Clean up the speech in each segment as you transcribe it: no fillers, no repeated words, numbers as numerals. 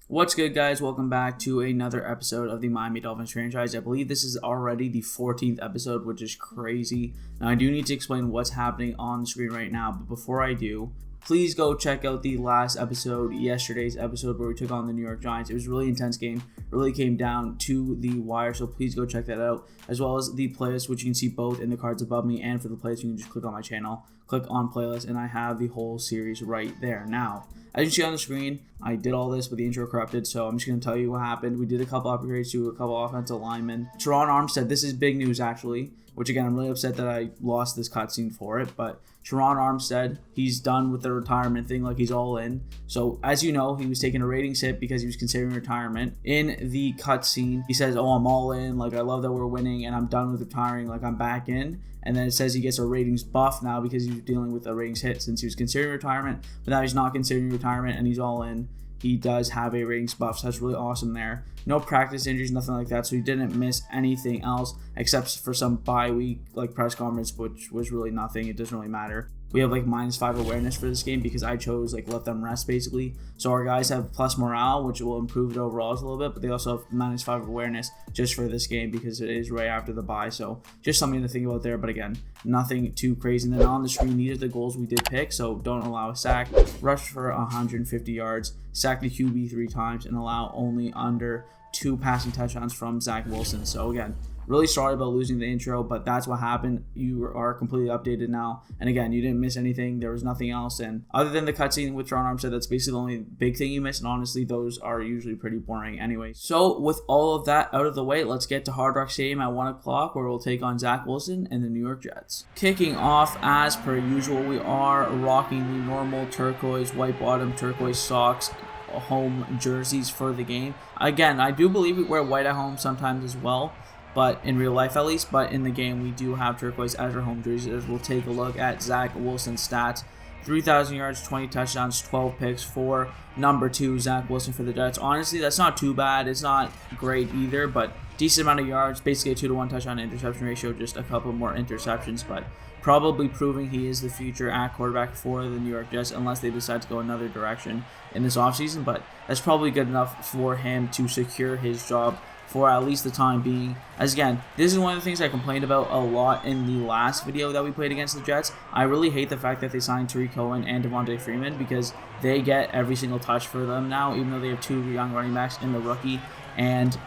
What's good, guys? Welcome back to another episode of the Miami Dolphins franchise. I believe this is already the 14th episode, which is crazy. Now, I do need to explain what's happening on the screen right now, but before I do, please go check out the last episode, yesterday's episode where we took on the New York Giants. It was a really intense game, really came down to the wire, so please go check that out, as well as the playlist, which you can see both in the cards above me, and for the playlist, you can just click on my channel, click on playlist, and I have the whole series right there. Now, as you see on the screen, I did all this with the intro corrupted, so I'm just going to tell you what happened. We did a couple upgrades to a couple offensive linemen. Teron Armstead, this is big news actually, which again, I'm really upset that I lost this cutscene for it, but Teron Armstead, he's done with the retirement thing, like he's all in. So as you know, he was taking a ratings hit because he was considering retirement. In the cutscene, he says, "Oh, I'm all in, like I love that we're winning and I'm done with retiring, like I'm back in." And then it says he gets a ratings buff now because he's dealing with a ratings hit since he was considering retirement, but now he's not considering retirement and he's all in. He does have a ratings buff, so that's really awesome there. No practice injuries, nothing like that, so he didn't miss anything else except for some bye week like press conference, which was really nothing. It doesn't really matter. We have like -5 awareness for this game because I chose like let them rest basically. So our guys have plus morale, which will improve the overalls a little bit, but they also have -5 awareness just for this game because it is right after the bye. So just something to think about there, but again, nothing too crazy. And then on the screen, these are the goals we did pick. So don't allow a sack, rush for 150 yards, sack the QB 3 times, and allow only under 2 passing touchdowns from Zach Wilson. So again, really sorry about losing the intro, but that's what happened. You are completely updated now. And again, you didn't miss anything. There was nothing else. And other than the cutscene with Teron Armstead, that's basically the only big thing you missed. And honestly, those are usually pretty boring anyway. So with all of that out of the way, let's get to Hard Rock Stadium at 1 o'clock where we'll take on Zach Wilson and the New York Jets. Kicking off as per usual, we are rocking the normal turquoise, white bottom, turquoise socks, home jerseys for the game. Again, I do believe we wear white at home sometimes as well, but in real life at least, but in the game we do have turquoise as our home jerseys. We'll take a look at Zach Wilson's stats. 3,000 yards, 20 touchdowns, 12 picks for number 2, Zach Wilson for the Jets. Honestly, that's not too bad. It's not great either, but decent amount of yards, basically a 2-to-1 touchdown interception ratio, just a couple more interceptions, but probably proving he is the future at quarterback for the New York Jets unless they decide to go another direction in this offseason, but that's probably good enough for him to secure his job for at least the time being. As again, this is one of the things I complained about a lot in the last video that we played against the Jets. I really hate the fact that they signed Tariq Cohen and Devontae Freeman because they get every single touch for them now, even though they have 2 young running backs in the rookie and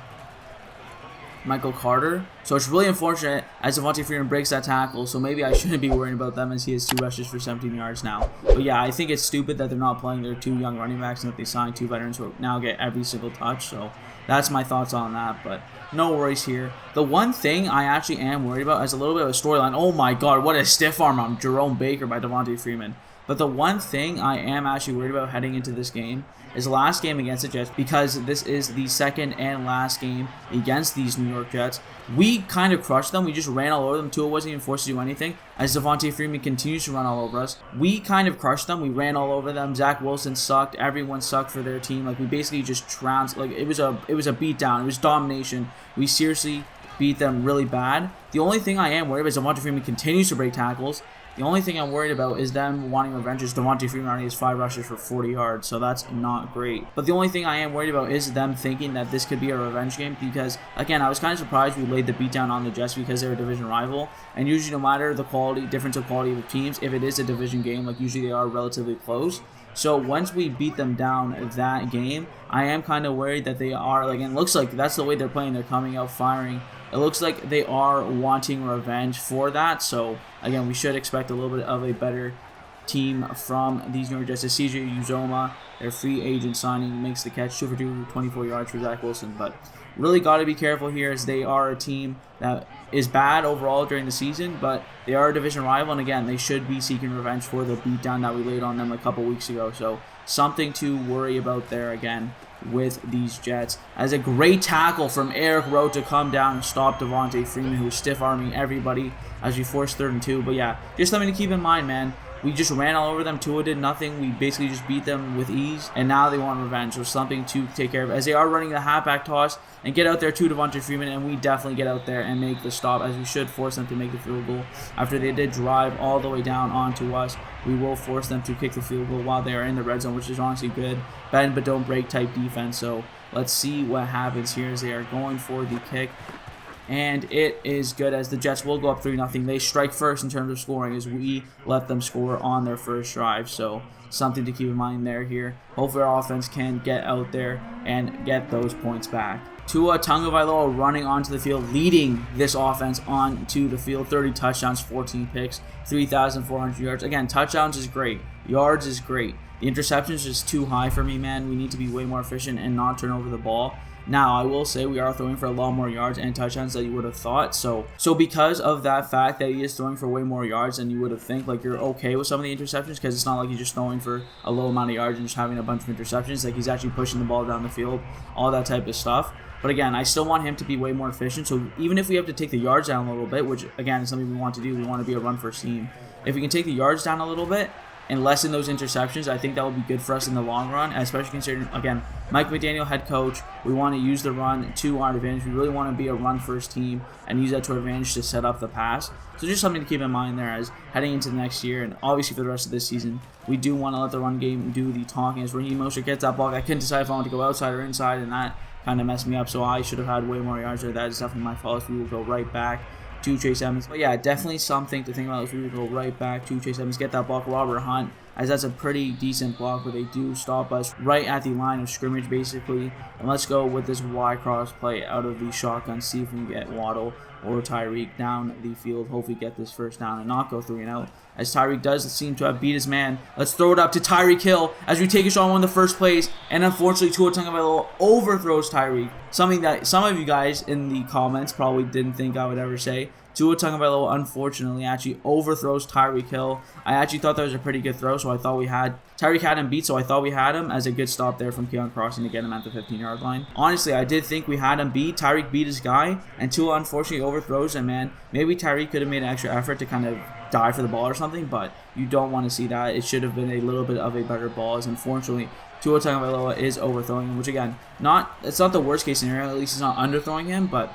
Michael Carter. So it's really unfortunate as Devontae Freeman breaks that tackle, so maybe I shouldn't be worrying about them as he has 2 rushes for 17 yards now. But yeah, I think it's stupid that they're not playing their 2 young running backs and that they signed 2 veterans who now get every single touch. So that's my thoughts on that, but no worries here. The one thing I actually am worried about is a little bit of a storyline. Oh my god, what a stiff arm on Jerome Baker by Devontae Freeman. But the one thing I am actually worried about heading into this game is the last game against the Jets, because this is the second and last game against these New York Jets. We kind of crushed them. We just ran all over them. Tua wasn't even forced to do anything as Devontae Freeman continues to run all over us. We kind of crushed them. We ran all over them. Zach Wilson sucked. Everyone sucked for their team. Like, we basically just trounced. Like, it was a beatdown. It was domination. We seriously beat them really bad. The only thing I am worried about is Devontae Freeman continues to break tackles. The only thing I'm worried about is them wanting revenge. Is Devontae Freeman already has 5 rushes for 40 yards, so that's not great. But the only thing I am worried about is them thinking that this could be a revenge game because, again, I was kind of surprised we laid the beatdown on the Jets because they're a division rival. And usually no matter the difference of quality of the teams, if it is a division game, like usually they are relatively close. So once we beat them down that game, I am kind of worried that they are, like, and it looks like that's the way they're playing. They're coming out firing. It looks like they are wanting revenge for that. So, again, we should expect a little bit of a better team from these New York Jets. CJ Uzoma, their free agent signing, makes the catch. 2 for 2, 24 yards for Zach Wilson. But really got to be careful here as they are a team that is bad overall during the season, but they are a division rival. And, again, they should be seeking revenge for the beatdown that we laid on them a couple weeks ago. So, something to worry about there again with these Jets. As a great tackle from Eric Rowe to come down and stop Devontae Freeman, who was stiff-arming everybody as we forced 3rd and 2. But yeah, just something to keep in mind, man. We just ran all over them. Tua did nothing. We basically just beat them with ease, and now they want revenge. So something to take care of as they are running the halfback toss and get out there to Devonta Freeman, and we definitely get out there and make the stop, as we should force them to make the field goal. After they did drive all the way down onto us, we will force them to kick the field goal while they are in the red zone, which is honestly good. Bend but don't break type defense. So let's see what happens here as they are going for the kick. And it is good, as the Jets will go up 3-0. They strike first in terms of scoring as we let them score on their first drive. So something to keep in mind there here. Hopefully our offense can get out there and get those points back. Tua Tagovailoa running onto the field, leading this offense onto the field. 30 touchdowns, 14 picks, 3,400 yards. Again, touchdowns is great. Yards is great. The interceptions is too high for me, man. We need to be way more efficient and not turn over the ball. Now, I will say we are throwing for a lot more yards and touchdowns than you would have thought. So because of that fact that he is throwing for way more yards than you would have think, like, you're okay with some of the interceptions, because it's not like he's just throwing for a low amount of yards and just having a bunch of interceptions. Like, he's actually pushing the ball down the field, all that type of stuff. But again, I still want him to be way more efficient. So even if we have to take the yards down a little bit, which again is something we want to do, we want to be a run-first team. If we can take the yards down a little bit and lessen those interceptions, I think that will be good for us in the long run, especially considering, again, Mike McDaniel, head coach. We want to use the run to our advantage. We really want to be a run-first team and use that to our advantage to set up the pass. So just something to keep in mind there as heading into the next year, and obviously for the rest of this season, we do want to let the run game do the talking. As Raheem Mostert gets that ball, I couldn't decide if I wanted to go outside or inside, and that kind of messed me up. So I should have had way more yards there. That is definitely my fault. We will go right back to Chase Edmonds. But yeah, definitely something to think about if we would go right back to Chase Edmonds, get that block, Robert Hunt, as that's a pretty decent block, but they do stop us right at the line of scrimmage, basically. And let's go with this Y cross play out of the shotgun, see if we can get Waddle or Tyreek down the field. Hopefully get this first down and not go 3-and-out, as Tyreek does seem to have beat his man. Let's throw it up to Tyreek Hill as we take a shot on one of the first plays, and unfortunately Tua Tagovailoa overthrows Tyreek. Something that some of you guys in the comments probably didn't think I would ever say. Tua Tagovailoa unfortunately actually overthrows Tyreek Hill. I actually thought that was a pretty good throw, so I thought we had Tyreek had him beat, so I thought we had him, as a good stop there from Keon Crossing to get him at the 15-yard line. Honestly, I did think we had him beat. Tyreek beat his guy, and Tua unfortunately overthrows him, man. Maybe Tyreek could have made an extra effort to kind of dive for the ball or something, but you don't want to see that. It should have been a little bit of a better ball, as unfortunately Tua Tagovailoa is overthrowing him, which again, it's not the worst case scenario. At least he's not underthrowing him, but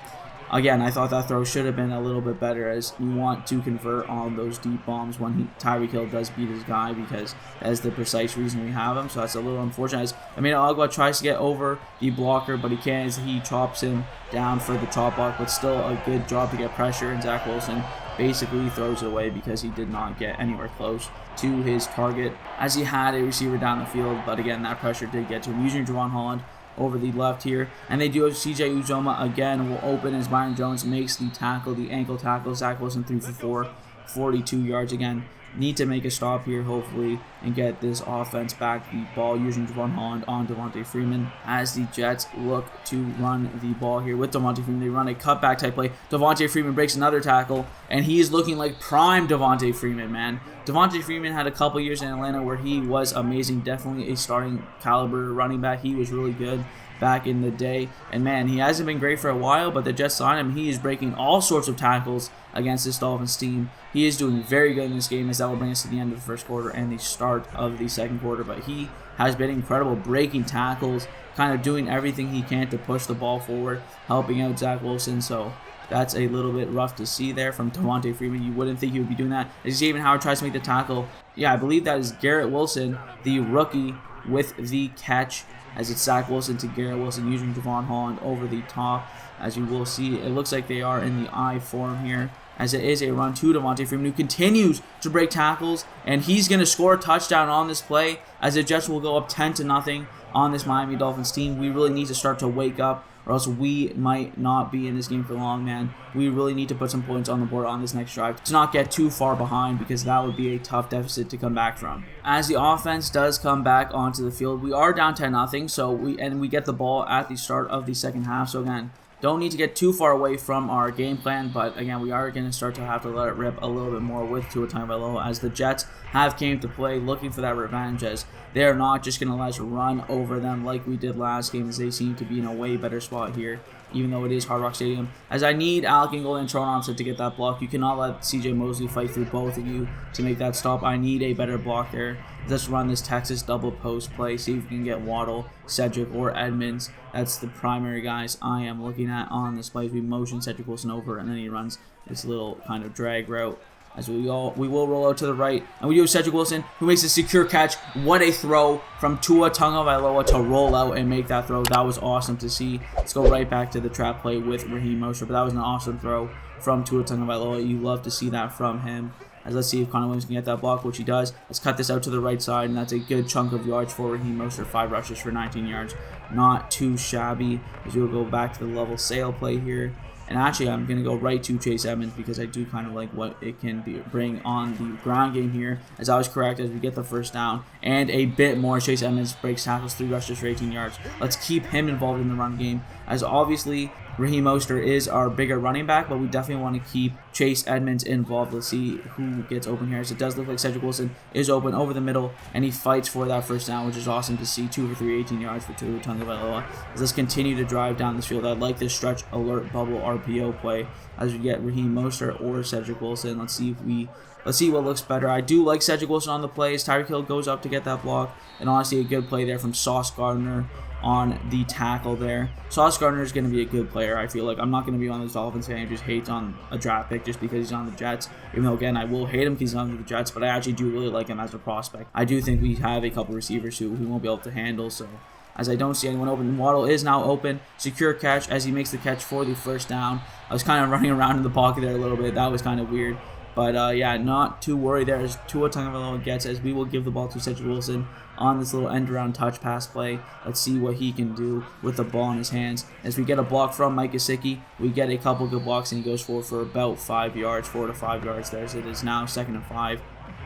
again, I thought that throw should have been a little bit better, as you want to convert on those deep bombs when Tyreek Hill does beat his guy, because that's the precise reason we have him. So that's a little unfortunate, as Emmanuel Ogbah tries to get over the blocker, but he can't, as he chops him down for the chop block, but still a good job to get pressure, and Zach Wilson basically throws it away because he did not get anywhere close to his target, as he had a receiver down the field. But again, that pressure did get to him, using Javon Holland over the left here, and they do have CJ Uzomah again will open as Byron Jones makes the tackle, the ankle tackle. Zach Wilson 3 for 4, 42 yards. Again, need to make a stop here, hopefully, and get this offense back the ball, using Javon Holland on Devonta Freeman, as the Jets look to run the ball here with Devonta Freeman. They run a cutback type play. Devonta Freeman breaks another tackle, and he is looking like prime Devonta Freeman, man. Devonta Freeman had a couple years in Atlanta where he was amazing, definitely a starting caliber running back. He was really good back in the day, and man, he hasn't been great for a while, but the Jets signed him. He is breaking all sorts of tackles against this Dolphins team. He is doing very good in this game, as that will bring us to the end of the first quarter and the start of the second quarter. But he has been incredible, breaking tackles, kind of doing everything he can to push the ball forward, helping out Zach Wilson. So that's a little bit rough to see there from Devonta Freeman. You wouldn't think he would be doing that. As Xavier Howard tries to make the tackle, yeah, I believe that is Garrett Wilson, the rookie, with the catch, as it's Zach Wilson to Garrett Wilson, using Javon Holland over the top. As you will see, it looks like they are in the I form here, as it is a run to Devonta Freeman, who continues to break tackles, and he's going to score a touchdown on this play, as the Jets will go up 10-0 on this Miami Dolphins team. We really need to start to wake up, or else we might not be in this game for long, man. We really need to put some points on the board on this next drive to not get too far behind, because that would be a tough deficit to come back from. As the offense does come back onto the field, we are down 10-0, so we get the ball at the start of the second half. So again, Don't need to get too far away from our game plan, but again, we are going to start to have to let it rip a little bit more with Tua Tagovailoa, as the Jets have came to play looking for that revenge, as they are not just going to let us run over them like we did last game, as they seem to be in a way better spot here, even though it is Hard Rock Stadium. As I need Alec Ingold and Tron Armstead to get that block. You cannot let CJ Mosley fight through both of you to make that stop. I need a better block there. Let's run this Texas double post play, see if we can get Waddle, Cedric, or Edmonds. That's the primary guys I am looking at on this play. We motion Cedric Wilson over, and then he runs this little kind of drag route. As we will roll out to the right, and we do Cedric Wilson, who makes a secure catch. What a throw from Tua Tagovailoa to roll out and make that throw. That was awesome to see. Let's go right back to the trap play with Raheem Mostert, but that was an awesome throw from Tua Tagovailoa. You love to see that from him. As let's see if Connor Williams can get that block, which he does. Let's cut this out to the right side, and that's a good chunk of yards for Raheem Mostert. 5 rushes for 19 yards. Not too shabby. As we'll go back to the level sail play here. And actually, I'm going to go right to Chase Edmonds because I do kind of like what it can bring on the ground game here. As I was correct, as we get the first down and a bit more. Chase Edmonds breaks tackles, 3 rushes for 18 yards. Let's keep him involved in the run game, as obviously Raheem Mostert is our bigger running back, but we definitely want to keep Chase Edmonds involved. Let's see who gets open here. So it does look like Cedric Wilson is open over the middle, and he fights for that first down, which is awesome to see. 2 for 3, 18 yards for Tua Tagovailoa. Let's continue to drive down this field. I like this stretch alert bubble RPO play as we get Raheem Mostert or Cedric Wilson. Let's see what looks better. I do like Cedric Wilson on the plays. Tyreek Hill goes up to get that block, and honestly, a good play there from Sauce Gardner on the tackle there. Sauce Gardner is going to be a good player, I feel like. I'm not going to be on this Dolphins fan who just hates on a draft pick just because he's on the Jets. Even though, again, I will hate him because he's on the Jets, but I actually do really like him as a prospect. I do think we have a couple receivers who we won't be able to handle, so as I don't see anyone open. Waddle is now open. Secure catch as he makes the catch for the first down. I was kind of running around in the pocket there a little bit. That was kind of weird. But yeah, not too worried there as Tua Tagovailoa gets, as we will give the ball to Cedric Wilson on this little end-around touch pass play. Let's see what he can do with the ball in his hands. As we get a block from Mike Gesicki, we get a couple good blocks, and he goes for about 5 yards, 4 to 5 yards there. So it is now 2nd and 5.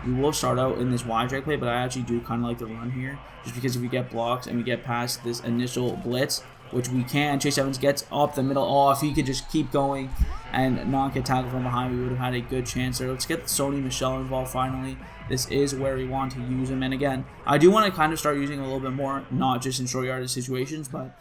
We will start out in this wide drag play, but I actually do kind of like the run here, just because if we get blocks and we get past this initial blitz, which we can. Chase Edmonds gets up the middle. Oh, if he could just keep going and not get tackled from behind, we would have had a good chance there. Let's get Sony Michel involved finally. This is where we want to use him. And again, I do want to kind of start using a little bit more, not just in short yardage situations, but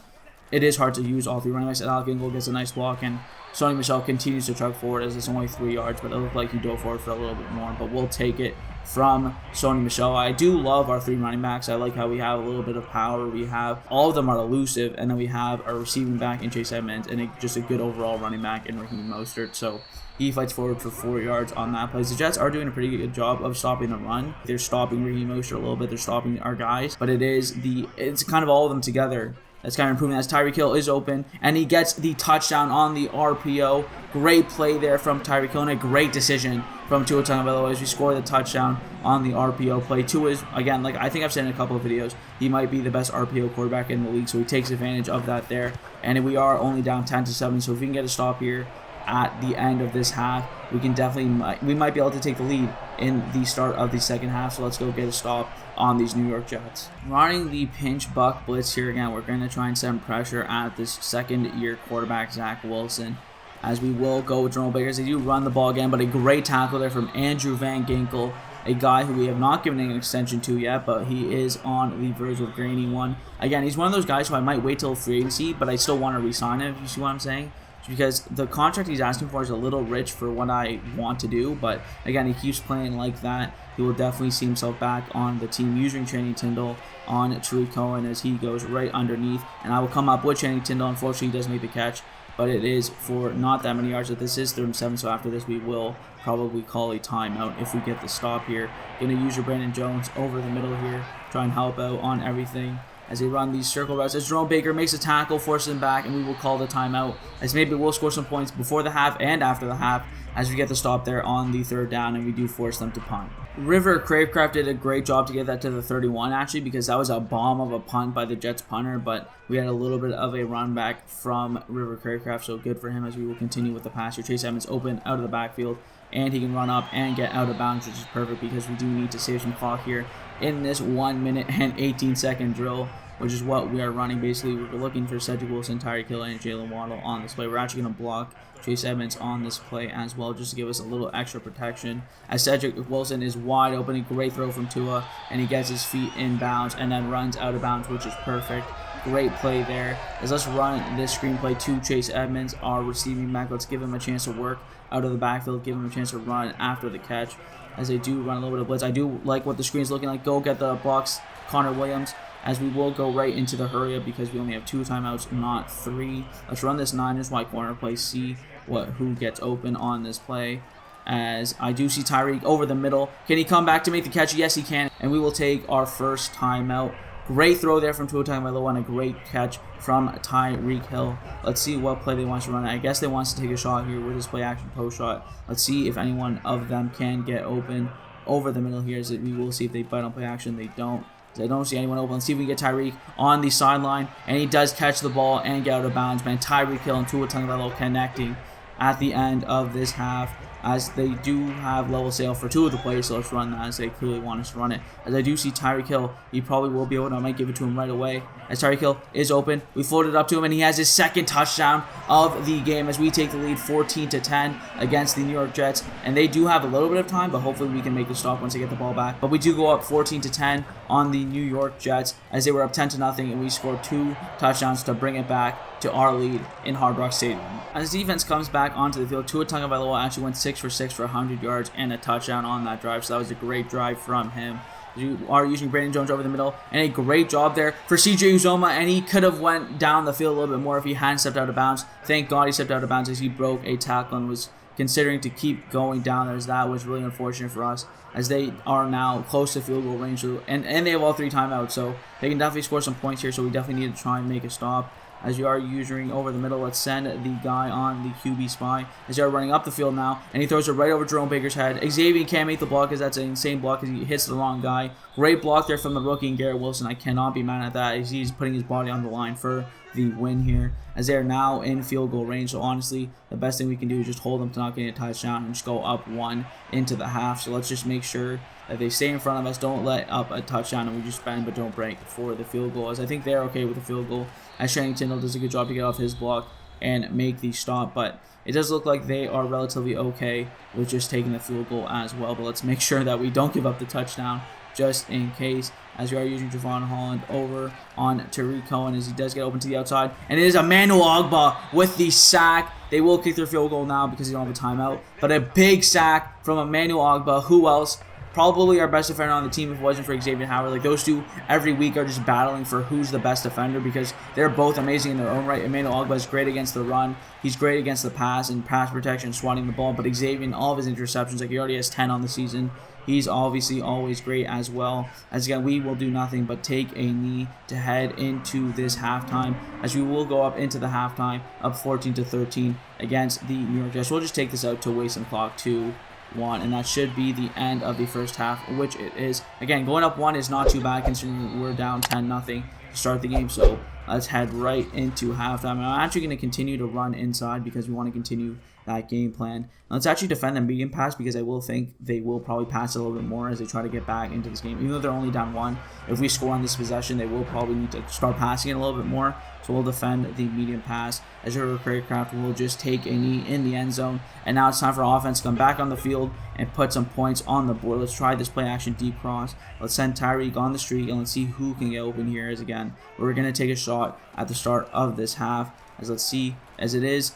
it is hard to use all 3 running backs. Alec Ingold gets a nice block, and Sony Michel continues to truck forward as it's only 3 yards, but it looked like he dove forward for a little bit more. But we'll take it from Sony Michel. I do love our 3 running backs. I like how we have a little bit of power. We have all of them are elusive, and then we have our receiving back in Chase Edmonds, and just a good overall running back in Raheem Mostert. So he fights forward for 4 yards on that play. The Jets are doing a pretty good job of stopping the run. They're stopping Raheem Mostert a little bit. They're stopping our guys, but it's kind of all of them together that's kind of improving. As Tyreek Hill is open, and he gets the touchdown on the RPO. Great play there from Tyreek Hill, and a great decision from Tua Tagovailoa as we score the touchdown on the RPO play. Tua is, again, like I think I've said in a couple of videos, he might be the best RPO quarterback in the league, so he takes advantage of that there. And we are only down 10-7, so if we can get a stop here at the end of this half, we might be able to take the lead in the start of the second half. So let's go get a stop on these New York Jets. Running the pinch buck blitz here again. We're going to try and send pressure at this second-year quarterback, Zach Wilson, as we will go with Jerome Baker. They do run the ball again, but a great tackle there from Andrew Van Ginkel, a guy who we have not given an extension to yet, but he is on the verge of gaining one. Again, he's one of those guys who I might wait till free agency, but I still want to re-sign him, if you see what I'm saying. Because the contract he's asking for is a little rich for what I want to do, but again, he keeps playing like that. He will definitely see himself back on the team using Channing Tindall on Tariq Cohen as he goes right underneath, and I will come up with Channing Tindall. Unfortunately, he does make the catch, but it is for not that many yards. But this is 3rd and 7, so after this we will probably call a timeout if we get the stop here. Going to use your Brandon Jones over the middle here, try and help out on everything as they run these circle routes. As Jerome Baker makes a tackle, forces him back, and we will call the timeout, as maybe we'll score some points before the half and after the half as we get the stop there on the 3rd down, and we do force them to punt. River Cravecraft did a great job to get that to the 31, actually, because that was a bomb of a punt by the Jets punter, but we had a little bit of a run back from River Cravecraft, so good for him as we will continue with the pass here. Chase Edmonds open out of the backfield, and he can run up and get out of bounds, which is perfect because we do need to save some clock here in this 1 minute and 18-second drill, which is what we are running. Basically, we're looking for Cedric Wilson, Tyreek Hill, and Jalen Waddle on this play. We're actually going to block Chase Edmonds on this play as well, just to give us a little extra protection, as Cedric Wilson is wide open. A great throw from Tua, and he gets his feet in bounds and then runs out of bounds, which is perfect. Great play there. As let's run this screenplay to Chase Edmonds, our receiving back. Let's give him a chance to work out of the backfield, give him a chance to run after the catch, as they do run a little bit of blitz. I do like what the screen is looking like. Go get the blocks, Connor Williams, as we will go right into the hurry up because we only have 2 timeouts, not 3. Let's run this Niners wide corner play, see who gets open on this play, as I do see Tyreek over the middle. Can he come back to make the catch? Yes, he can, and we will take our first timeout. Great throw there from Tua Tagovailoa and a great catch from Tyreek Hill. Let's see what play they want to run. I guess they want to take a shot here with this play action post shot. Let's see if any one of them can get open over the middle here. We will see if they bite on play action. They don't. I don't see anyone open. Let's see if we can get Tyreek on the sideline, and he does catch the ball and get out of bounds. Man, Tyreek Hill and Tua Tagovailoa connecting at the end of this half, as they do have level sale for 2 of the plays, so let's run that as they clearly want us to run it. As I do see Tyreek Hill, he probably will be able to, I might give it to him right away, as Tyreek Hill is open. We floated up to him, and he has his second touchdown of the game as we take the lead 14-10 against the New York Jets, and they do have a little bit of time, but hopefully we can make the stop once they get the ball back. But we do go up 14-10 on the New York Jets, as they were up 10-0, and we scored 2 touchdowns to bring it back to our lead in Hard Rock Stadium. As the defense comes back onto the field, Tua Tagovailoa actually went 6 for 6 for 100 yards and a touchdown on that drive, so that was a great drive from him. You are using Brandon Jones over the middle, and a great job there for CJ Uzomah, and he could have went down the field a little bit more if he hadn't stepped out of bounds. Thank God he stepped out of bounds, as he broke a tackle and was considering to keep going down there, as that was really unfortunate for us, as they are now close to field goal range, and they have all 3 timeouts, so they can definitely score some points here, so we definitely need to try and make a stop. As you are using over the middle, let's send the guy on the QB spy, as you are running up the field now, and he throws it right over Jerome Baker's head. Xavier can't make the block, as that's an insane block, as he hits the wrong guy. Great block there from the rookie and Garrett Wilson. I cannot be mad at that, as he's putting his body on the line for the win here, as they are now in field goal range. So honestly, the best thing we can do is just hold them to not getting a touchdown and just go up 1 into the half. So let's just make sure that they stay in front of us, don't let up a touchdown, and we just bend but don't break for the field goal, as I think they're okay with the field goal, as Channing Tindall does a good job to get off his block and make the stop. But it does look like they are relatively okay with just taking the field goal as well. But let's make sure that we don't give up the touchdown just in case, as we are using Javon Holland over on Tariq Cohen, as he does get open to the outside, and it is Emmanuel Ogbah with the sack. They will kick their field goal now because they don't have a timeout, but a big sack from Emmanuel Ogbah. Who else? Probably our best defender on the team if it wasn't for Xavier Howard. Like, those two every week are just battling for who's the best defender, because they're both amazing in their own right. Emmanuel Ogbah is great against the run. He's great against the pass and pass protection, swatting the ball. But Xavier, all of his interceptions, like, he already has 10 on the season. He's obviously always great as well. As again, we will do nothing but take a knee to head into this halftime, as we will go up into the halftime up 14-13 against the New York Jets. We'll just take this out to waste some clock 2-1, and that should be the end of the first half, which it is. Again, going up 1 is not too bad considering we're down 10-0 to start the game. So let's head right into halftime. And I'm actually going to continue to run inside because we want to continue that game plan. Let's actually defend the medium pass, because I will think they will probably pass a little bit more as they try to get back into this game. Even though they're only down 1, if we score on this possession, they will probably need to start passing it a little bit more. So we'll defend the medium pass, as your Craycraft will just take a knee in the end zone. And now it's time for offense to come back on the field and put some points on the board. Let's try this play action deep cross. Let's send Tyreek on the streak, and let's see who can get open here. As again, we're going to take a shot at the start of this half, as let's see, as it is.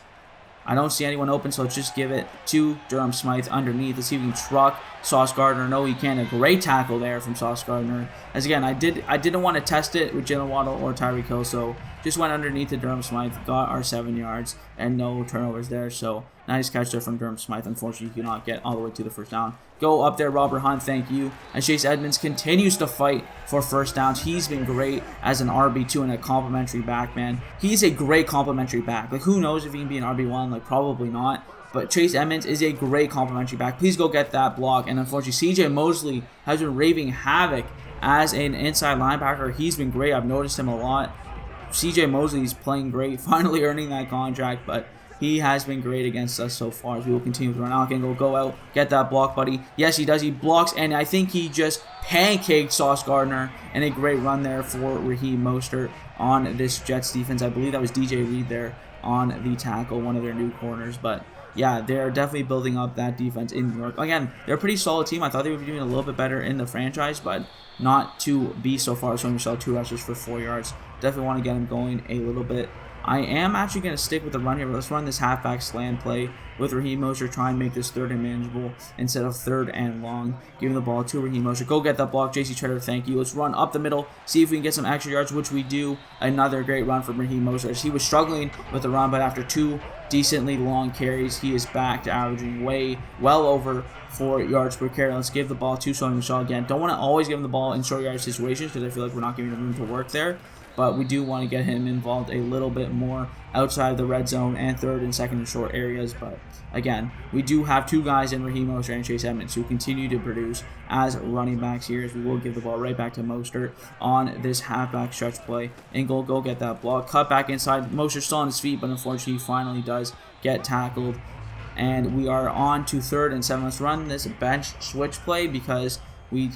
I don't see anyone open, so let's just give it to Durham Smythe underneath. Let's see if we can truck Sauce Gardner. No, he can't. A great tackle there from Sauce Gardner. As again, I didn't want to test it with Jalen Waddle or Tyreek Hill, so just went underneath to Durham Smythe, got our 7 yards, and no turnovers there. So nice catch there from Durham Smythe. Unfortunately, you cannot get all the way to the first down. Go up there, Robert Hunt, thank you. As Chase Edmonds continues to fight for first downs. He's been great as an RB2 and a complimentary back, man. He's a great complimentary back. Like, who knows if he can be an RB1? Like, probably not. But Chase Edmonds is a great complimentary back. Please go get that block. And unfortunately, CJ Mosley has been raving havoc as an inside linebacker. He's been great. I've noticed him a lot. CJ Mosley's playing great, finally earning that contract, but He has been great against us so far. As we will continue with run out. Go out. Get that block, buddy. Yes, he does. He blocks, and I think he just pancaked Sauce Gardner. And a great run there for Raheem Mostert on this Jets defense. I believe that was DJ Reed there on the tackle, one of their new corners. But yeah, they're definitely building up that defense in New York. Again, they're a pretty solid team. I thought they would be doing a little bit better in the franchise, but not to be so far. So Michelle, 2 rushes for 4 yards. Definitely want to get him going a little bit. I am actually going to stick with the run here, but let's run this halfback slant play with Raheem Mostert. Try and make this 3rd and manageable instead of 3rd and long. Giving the ball to Raheem Mostert. Go get that block. JC Treader, thank you. Let's run up the middle. See if we can get some extra yards, which we do. Another great run from Raheem Mostert. He was struggling with the run, but after 2 decently long carries, he is back to averaging well over 4 yards per carry. Let's give the ball to Sony Michel again. Don't want to always give him the ball in short yard situations because I feel like we're not giving him room to work there. But we do want to get him involved a little bit more outside of the red zone and 3rd and 2nd and short areas. But again, we do have 2 guys in Raheem Mostert and Chase Edmonds who continue to produce as running backs here, as we will give the ball right back to Mostert on this halfback stretch play. And go get that block. Cut back inside. Mostert still on his feet, but unfortunately he finally does get tackled. And we are on to 3rd and 7. Let's run this bench switch play because we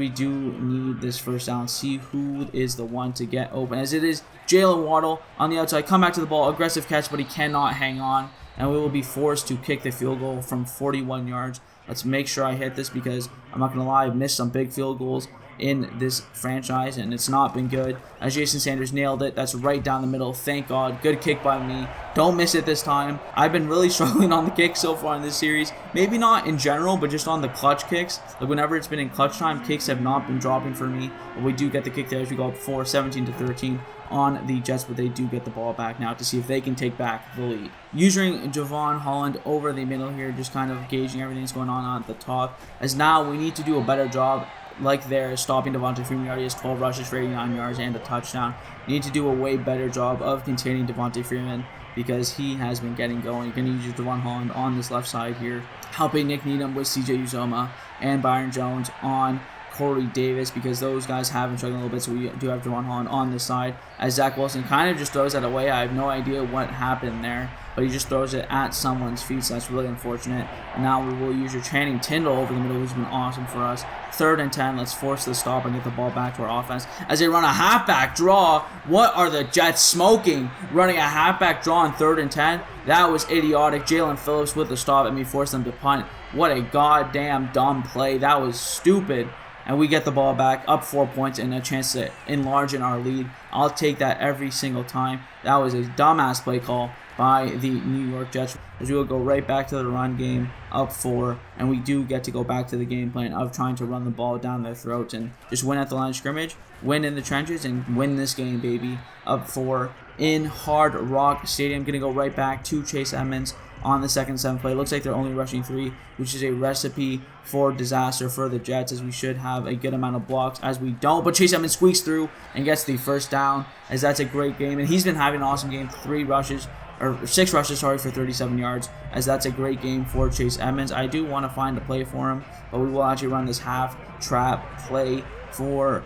do need this first down. See who is the one to get open, as it is Jalen Waddle on the outside. Come back to the ball. Aggressive catch, but he cannot hang on. And we will be forced to kick the field goal from 41 yards. Let's make sure I hit this because I'm not going to lie, I've missed some big field goals in this franchise, and it's not been good. As Jason Sanders nailed it. That's right down the middle. Thank God. Good kick by me. Don't miss it this time. I've been really struggling on the kicks so far in this series. Maybe not in general, but just on the clutch kicks. Like whenever it's been in clutch time, kicks have not been dropping for me. But we do get the kick there as we go up 17-13 on the Jets, but they do get the ball back now to see if they can take back the lead. Using Javon Holland over the middle here, just kind of gauging everything that's going on at the top, as now we need to do a better job like there, stopping Devontae Freeman. He already has 12 rushes for 89 yards and a touchdown. You need to do a way better job of containing Devontae Freeman because he has been getting going. You're going to use Javon Holland on this left side here, helping Nick Needham with CJ Uzomah and Byron Jones on Corey Davis because those guys have been struggling a little bit, so we do have Javon Holland on this side as Zach Wilson kind of just throws that away. I have no idea what happened there, but he just throws it at someone's feet, so that's really unfortunate. And now we will use your Channing Tindall over the middle, who's been awesome for us. 3rd and 10, let's force the stop and get the ball back to our offense as they run a halfback draw. What are the Jets smoking? Running a halfback draw on 3rd and 10? That was idiotic. Jalen Phillips with the stop, and we forced them to punt. What a goddamn dumb play. That was stupid. And we get the ball back, up 4 points, and a chance to enlarge in our lead. I'll take that every single time. That was a dumbass play call by the New York Jets. As we will go right back to the run game, up 4, and we do get to go back to the game plan of trying to run the ball down their throats and just win at the line of scrimmage, win in the trenches, and win this game, baby. Up 4 in Hard Rock Stadium. Going to go right back to Chase Edmonds on the 2nd and 7 play. Looks like they're only rushing 3, which is a recipe for disaster for the Jets, as we should have a good amount of blocks, as we don't. But Chase Edmonds squeaks through and gets the first down, as that's a great game. And he's been having an awesome game. 6 rushes, for 37 yards, as that's a great game for Chase Edmonds. I do want to find a play for him, but we will actually run this half trap play for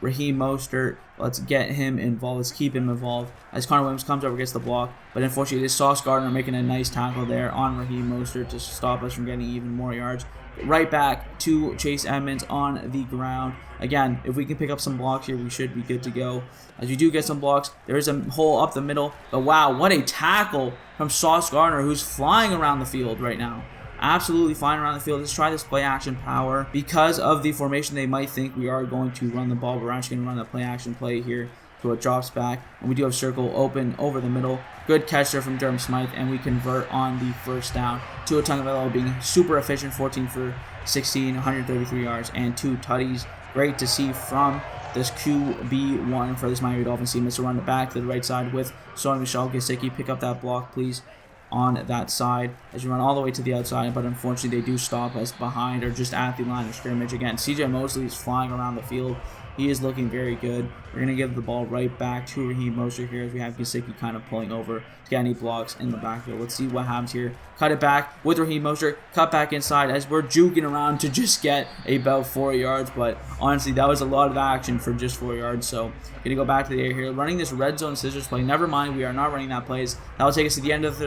Raheem Mostert. Let's get him involved. Let's keep him involved as Connor Williams comes over, gets the block. But unfortunately, this Sauce Gardner making a nice tackle there on Raheem Mostert to stop us from getting even more yards. Right back to Chase Edmonds on the ground. Again, if we can pick up some blocks here, we should be good to go. As we do get some blocks, there is a hole up the middle. But wow, what a tackle from Sauce Gardner, who's flying around the field right now. Absolutely flying around the field. Let's try this play action power. Because of the formation, they might think we are going to run the ball, but we're actually going to run the play action play here. So it drops back, and we do have circle open over the middle. Good catch there from Durham Smythe, and we convert on the first down. Tua Tagovailoa being super efficient, 14 for 16, 133 yards, and 2 tutties. Great to see from this QB1 for this Miami Dolphins team. Let's run it back to the right side with Sony Michel. Gesicki, pick up that block, please, on that side as you run all the way to the outside, but unfortunately they do stop us behind or just at the line of scrimmage. Again, CJ Mosley is flying around the field he is looking very good. We're going to give the ball right back to Raheem Mostert here as we have Gesicki kind of pulling over to get any blocks in the backfield. Let's see what happens here. Cut it back with Raheem Mostert. Cut back inside as we're juking around to just get about 4 yards. But honestly, that was a lot of action for just 4 yards. So going to go back to the air here. Running this red zone scissors play. Never mind, we are not running that plays. That will take us to the end of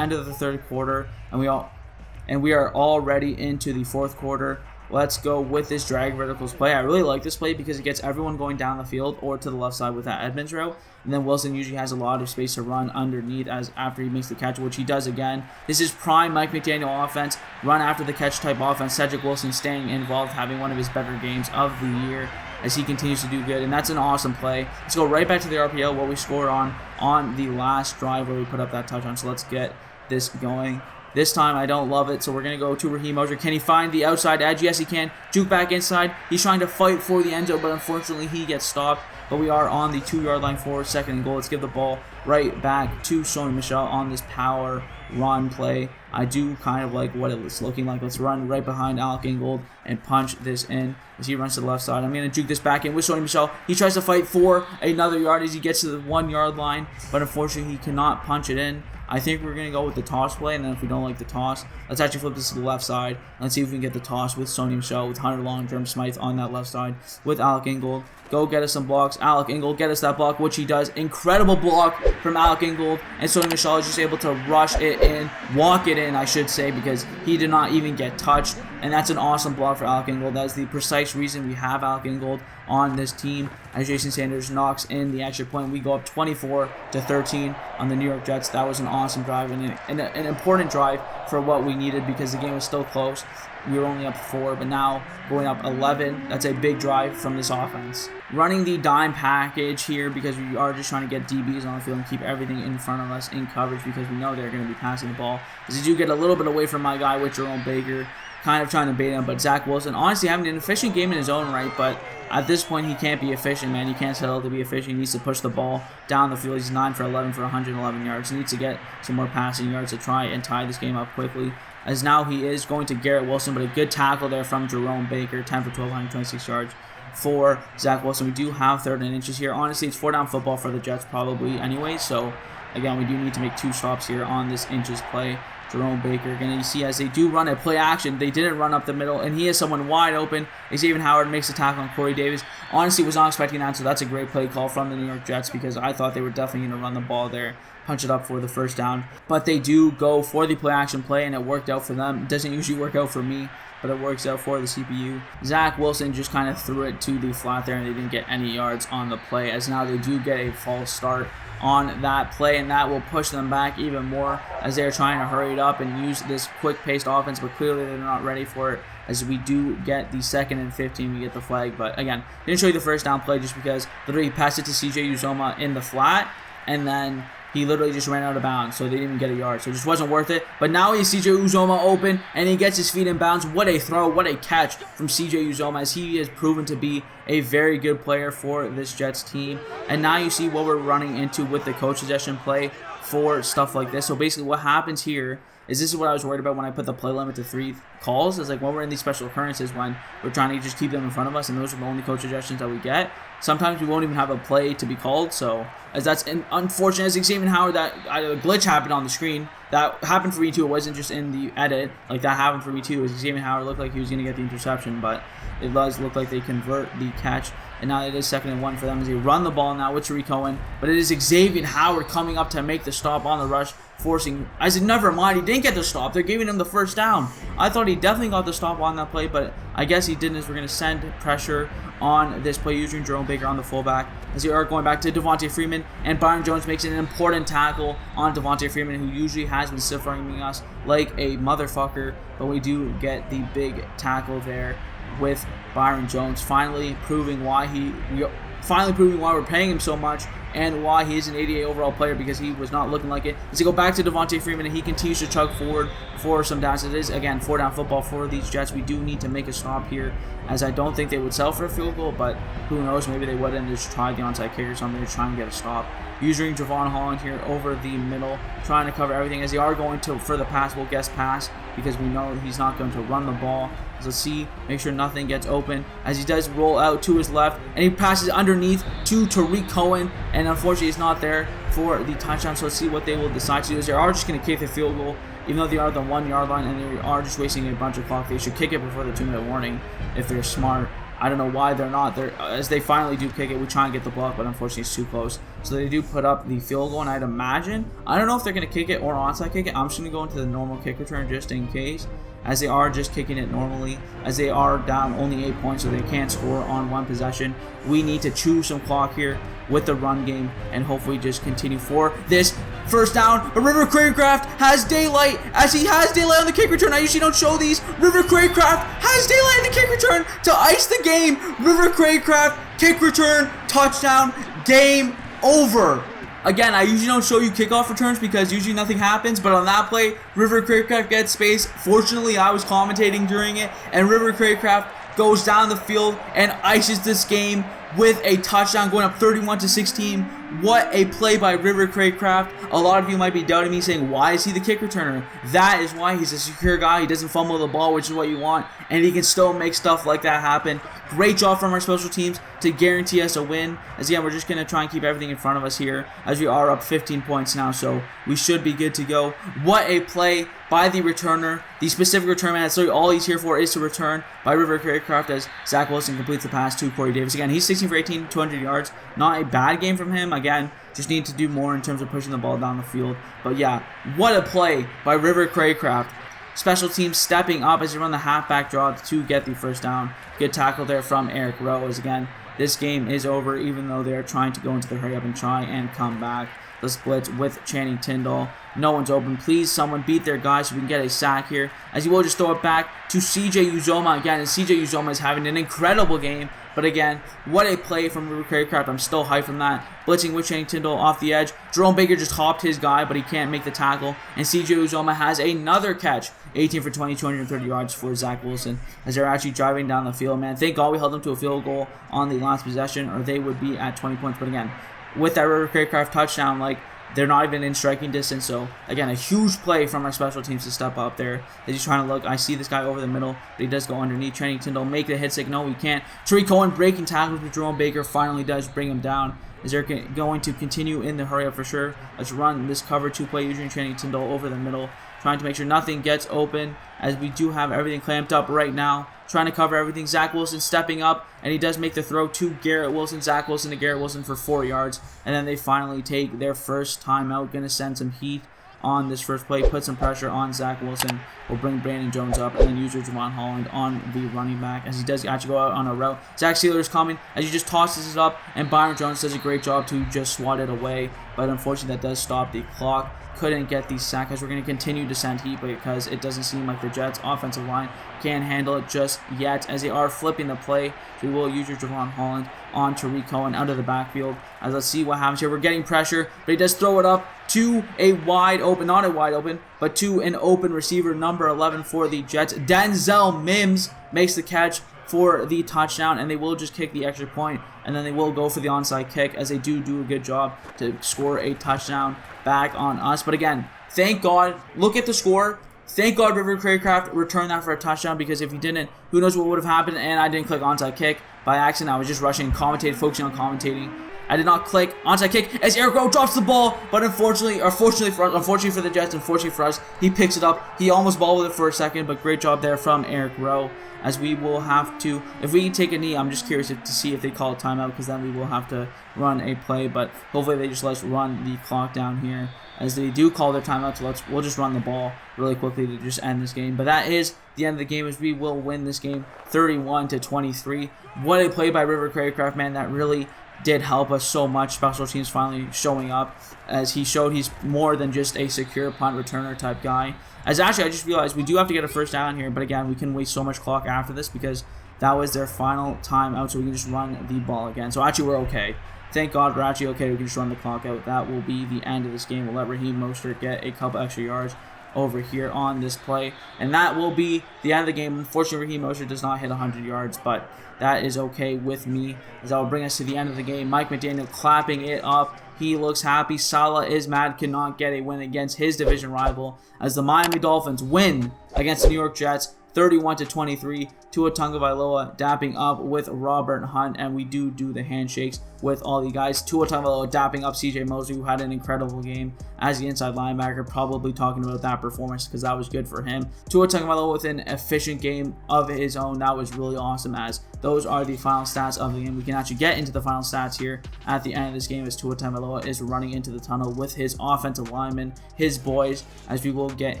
the third quarter, and we are already into the fourth quarter. Let's go with this drag verticals play. I really like this play because it gets everyone going down the field or to the left side with that Edmonds route. And then Wilson usually has a lot of space to run underneath as after he makes the catch, which he does again. This is prime Mike McDaniel offense, run after the catch type offense. Cedric Wilson staying involved, having one of his better games of the year as he continues to do good. And that's an awesome play. Let's go right back to the RPO, what we scored on the last drive where we put up that touchdown. So let's get this going. This time, I don't love it, so we're going to go to Raheem Mostert. Can he find the outside edge? Yes, he can. Juke back inside. He's trying to fight for the end zone, but unfortunately, he gets stopped. But we are on the 2-yard line for 2nd and goal. Let's give the ball right back to Sony Michel on this power run play. I do kind of like what it's looking like. Let's run right behind Alec Ingold and punch this in as he runs to the left side. I'm going to juke this back in with Sony Michel. He tries to fight for another yard as he gets to the 1-yard line, but unfortunately, he cannot punch it in. I think we're going to go with the toss play, and then if we don't like the toss, let's actually flip this to the left side. Let's see if we can get the toss with Sony Michel, with Hunter Long, Jerome Smythe on that left side, with Alec Ingold. Go get us some blocks. Alec Ingold, get us that block, which he does. Incredible block from Alec Ingold, and Sony Michel is just able to rush it in, walk it in, I should say, because he did not even get touched, and that's an awesome block for Alec Ingold. That is the precise reason we have Alec Ingold on this team as Jason Sanders knocks in the extra point. We go up 24-13 on the New York Jets. That was an awesome drive and an important drive for what we needed because the game was still close. We were only up 4, but now going up 11. That's a big drive from this offense. Running the dime package here because we are just trying to get DBs on the field and keep everything in front of us in coverage because we know they're going to be passing the ball. As you do get a little bit away from my guy with Jerome Baker, kind of trying to bait him, but Zach Wilson honestly having an efficient game in his own right, but at this point he can't be efficient, man. He can't settle to be efficient. He needs to push the ball down the field. He's 9 for 11 for 111 yards. He needs to get some more passing yards to try and tie this game up quickly, as now he is going to Garrett Wilson, but a good tackle there from Jerome Baker, 10 for 12, 126 yards for Zach Wilson. We do have 3rd and inches here. Honestly, it's 4-down football for the Jets probably anyway, so again, we do need to make 2 stops here on this inches play. Jerome Baker, you see as they do run a play action, they didn't run up the middle, and he has someone wide open. Xavier Howard makes a tackle on Corey Davis. Honestly, was not expecting that, so that's a great play call from the New York Jets because I thought they were definitely going to run the ball there, punch it up for the 1st down. But they do go for the play action play, and it worked out for them. It doesn't usually work out for me, but it works out for the CPU. Zach Wilson just kind of threw it to the flat there, and they didn't get any yards on the play, as now they do get a false start on that play, and that will push them back even more as they're trying to hurry it up and use this quick-paced offense, but clearly they're not ready for it as we do get the 2nd and 15, we get the flag. But again, didn't show you the 1st down play just because literally he passed it to CJ Uzomah in the flat, and then he literally just ran out of bounds, so they didn't even get a yard. So it just wasn't worth it. But now he sees CJ Uzomah open, and he gets his feet in bounds. What a throw, what a catch from CJ Uzomah, as he has proven to be a very good player for this Jets team. And now you see what we're running into with the coach suggestion play for stuff like this. So basically what happens here is this is what I was worried about when I put the play limit to 3 calls. Is like when we're in these special occurrences when we're trying to just keep them in front of us, and those are the only coach suggestions that we get. Sometimes we won't even have a play to be called, so as that's unfortunate. As Xavier Howard, that a glitch happened on the screen. That happened for me too. It wasn't just in the edit. Like that happened for me too. As Xavier Howard looked like he was going to get the interception, but it does look like they convert the catch. And now it is 2nd and 1 for them as they run the ball now with Tariq Cohen. But it is Xavier Howard coming up to make the stop on the rush, forcing. I said, never mind, he didn't get the stop. They're giving him the 1st down. I thought he definitely got the stop on that play, but I guess he didn't. As we're going to send pressure on this play using Jerome Baker on the fullback as they are going back to Devontae Freeman, and Byron Jones makes an important tackle on Devontae Freeman, who usually has been stiff-arming us like a motherfucker, but we do get the big tackle there with Byron Jones, finally proving why we're paying him so much and why he is an 88 overall player, because he was not looking like it. As they go back to Devontae Freeman, and he continues to chug forward for some downs. It is, again, 4-down football for these Jets. We do need to make a stop here, as I don't think they would sell for a field goal, but who knows, maybe they would and just try the onside kick or something to try and get a stop. Using Javon Holland here over the middle, trying to cover everything as they are going to for the pass. We'll guess pass because we know he's not going to run the ball. So let's see, make sure nothing gets open as he does roll out to his left, and he passes underneath to Tariq Cohen, and unfortunately he's not there for the touchdown. So let's see what they will decide to do. Is they are just going to kick the field goal, even though they are the 1 yard line and they are just wasting a bunch of clock. They should kick it before the 2-minute warning if they're smart. I don't know why they're not. As they finally do kick it, we try and get the block, but unfortunately it's too close. So they do put up the field goal, and I'd imagine, I don't know if they're going to kick it or onside kick it. I'm just going to go into the normal kick return just in case, as they are just kicking it normally, as they are down only 8 points, so they can't score on one possession. We need to chew some clock here with the run game and hopefully just continue for this first down. But River Craycraft has daylight, as he has daylight on the kick return. I usually don't show these. River Craycraft has daylight on the kick return to ice the game. River Craycraft, kick return, touchdown, game over. Again, I usually don't show you kickoff returns because usually nothing happens, but on that play, River Craycraft gets space. Fortunately, I was commentating during it, and River Craycraft goes down the field and ices this game with a touchdown, going up 31-16. What a play by River Craycraft. A lot of you might be doubting me, saying, why is he the kick returner? That is why. He's a secure guy. He doesn't fumble the ball, which is what you want, and he can still make stuff like that happen. Great job from our special teams to guarantee us a win. As again, we're just going to try and keep everything in front of us here, as we are up 15 points now, so we should be good to go. What a play by the returner. The specific return man, that's literally all he's here for, is to return by River Craycraft, as Zach Wilson completes the pass to Corey Davis. Again, he's 16 for 18, 200 yards. Not a bad game from him. Again, just need to do more in terms of pushing the ball down the field. But yeah, what a play by River Craycraft. Special teams stepping up as they run the halfback draw to get the first down. Good tackle there from Eric Rowe. As again, this game is over, even though they are trying to go into the hurry up and try and come back. The splits with Channing Tindall. No one's open. Please, someone beat their guy so we can get a sack here. As he will just throw it back to CJ Uzomah again. And CJ Uzomah is having an incredible game. But again, what a play from River Craycraft. I'm still hyped from that. Blitzing with Channing Tindall off the edge. Jerome Baker just hopped his guy, but he can't make the tackle. And CJ Uzomah has another catch. 18 for 20, 230 yards for Zach Wilson, as they're actually driving down the field, man. Thank God we held them to a field goal on the last possession, or they would be at 20 points. But again, with that River Craycraft touchdown, like, they're not even in striking distance. So again, a huge play from our special teams to step up there. As he's trying to look, I see this guy over the middle, but he does go underneath. Channing Tindall make the hit stick. No, he can't. Tariq Cohen breaking tackles with Jerome Baker finally does bring him down. Is they're going to continue in the hurry up for sure. Let's run this cover 2 play using Channing Tindall over the middle, trying to make sure nothing gets open, as we do have everything clamped up right now. Trying to cover everything. Zach Wilson stepping up, and he does make the throw to Garrett Wilson. Zach Wilson to Garrett Wilson for 4 yards, and then they finally take their first timeout. Going to send some heat on this first play, put some pressure on Zach Wilson. We'll bring Brandon Jones up, and then use Javon Holland on the running back, as he does actually go out on a route. Zach Sealer is coming, as he just tosses it up, and Byron Jones does a great job to just swat it away, but unfortunately that does stop the clock. Couldn't get the sack, as we're going to continue to send heat, because it doesn't seem like the Jets' offensive line can handle it just yet, as they are flipping the play. So we will use your Javon Holland on Tariq Cohen out of the backfield. As let's see what happens here. We're getting pressure, but he does throw it up to a wide open, not a wide open, but to an open receiver, number 11 for the Jets. Denzel Mims makes the catch for the touchdown, and they will just kick the extra point, and then they will go for the onside kick, as they do a good job to score a touchdown back on us. But again, thank God, look at the score. Thank God River Craycraft returned that for a touchdown, because if he didn't, who knows what would have happened. And I didn't click onside kick by accident. I was just rushing, focusing on commentating. I did not click onside kick, as Eric Rowe drops the ball, but unfortunately for the Jets, unfortunately for us, he picks it up. He almost balled with it for a second, but great job there from Eric Rowe, as we will have to, if we take a knee, I'm just curious to see if they call a timeout, because then we will have to run a play, but hopefully they just let us run the clock down here. As they do call their timeout, so we'll just run the ball really quickly to just end this game. But that is the end of the game, as we will win this game 31-23. What a play by River Craycraft, man. That really did help us so much. Special teams finally showing up, as he showed he's more than just a secure punt returner type guy. As actually, I just realized we do have to get a first down here, but again, we can waste so much clock after this, because that was their final timeout, so we can just run the ball again. So actually, we're okay. Thank God we're actually okay. We can just run the clock out. That will be the end of this game. We'll let Raheem Mostert get a couple extra yards over here on this play, and that will be the end of the game. Unfortunately, Raheem Mostert does not hit 100 yards, but that is okay with me, as that will bring us to the end of the game. Mike McDaniel clapping it up. He looks happy. Salah is mad, cannot get a win against his division rival, as the Miami Dolphins win against the New York Jets 31-23. Tua Tagovailoa dapping up with Robert Hunt, and we do the handshakes with all the guys. Tua Tagovailoa dapping up CJ Mosley, who had an incredible game as the inside linebacker, probably talking about that performance because that was good for him. Tua Tagovailoa with an efficient game of his own. That was really awesome, as those are the final stats of the game. We can actually get into the final stats here at the end of this game, as Tua Tagovailoa is running into the tunnel with his offensive linemen, his boys, as we will get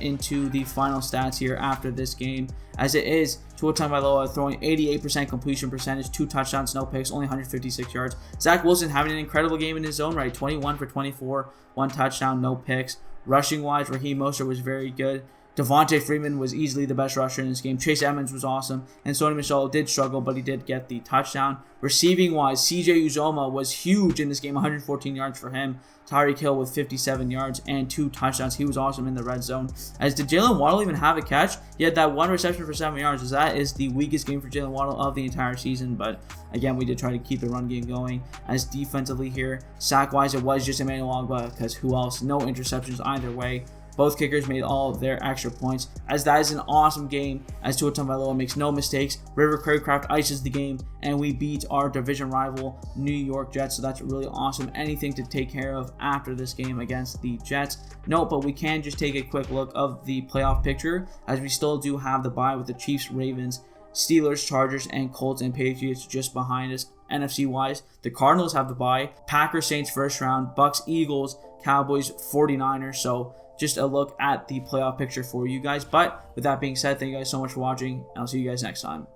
into the final stats here after this game, as it is Tua Tagovailoa throwing 88% completion percentage, 2 touchdowns, no picks, only 156 yards. Zach Wilson having an incredible game in his own right, 21 for 24, 1 touchdown, no picks. Rushing wise, Raheem Mostert was very good. Devontae Freeman was easily the best rusher in this game. Chase Edmonds was awesome. And Sony Michel did struggle, but he did get the touchdown. Receiving wise, CJ Uzomah was huge in this game, 114 yards for him. Tyreek Hill with 57 yards and 2 touchdowns. He was awesome in the red zone. As did Jalen Waddle even have a catch? He had that 1 reception for 7 yards, as that is the weakest game for Jalen Waddle of the entire season. But again, we did try to keep the run game going. As defensively here, sack-wise, it was just Emmanuel Ogbah, because who else? No interceptions either way. Both kickers made all of their extra points, as that is an awesome game, as Tua Tagovailoa makes no mistakes. River Craycraft ices the game, and we beat our division rival New York Jets, so that's really awesome. Anything to take care of after this game against the Jets? No, but we can just take a quick look of the playoff picture, as we still do have the bye with the Chiefs, Ravens, Steelers, Chargers, and Colts and Patriots just behind us. NFC-wise, the Cardinals have the bye, Packers, Saints first round, Bucks, Eagles, Cowboys, 49ers, so just a look at the playoff picture for you guys. But with that being said, thank you guys so much for watching, and I'll see you guys next time.